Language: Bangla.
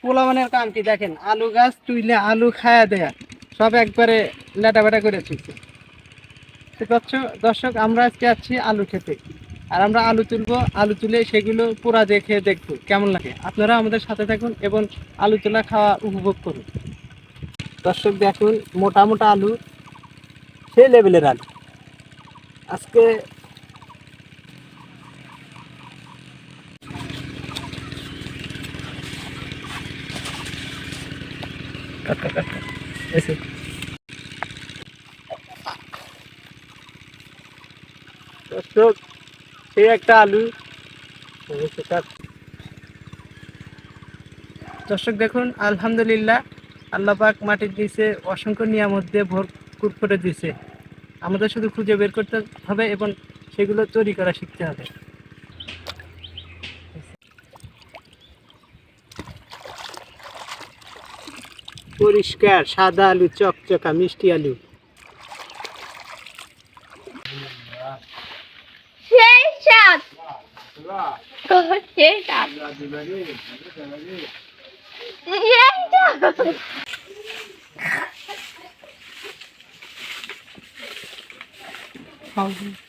পোলাবানের কাম কি দেখেন, আলু গাছ তুইলে আলু খায়া দেয়া সব একবারে লেটাবেটা করে তুলছে। দর্শক আমরা আজকে আছি আলু খেতে, আর আমরা আলু তুলবো, আলু তুলে সেগুলো পুরা দেখে দেখবো কেমন লাগে। আপনারা আমাদের সাথে থাকুন এবং আলু তোলা খাওয়া উপভোগ করুন। দর্শক দেখুন, মোটা মোটা আলু, সেই লেভেলের আলু আজকে। দর্শক সেই একটা আলু। দর্শক দেখুন, আলহামদুলিল্লাহ, আল্লাহ পাক মাটির নিচে অসংখ্য নিয়ামত দিয়ে ভরপুর করে দিয়েছে। আমাদের শুধু খুঁজে বের করতে হবে এবং সেগুলো তৈরি করা শিখতে হবে। পরিষ্কার সাদা আলু, চকচকা মিষ্টি আলু। সেই স্বাদ, সেই স্বাদ, সেই স্বাদ।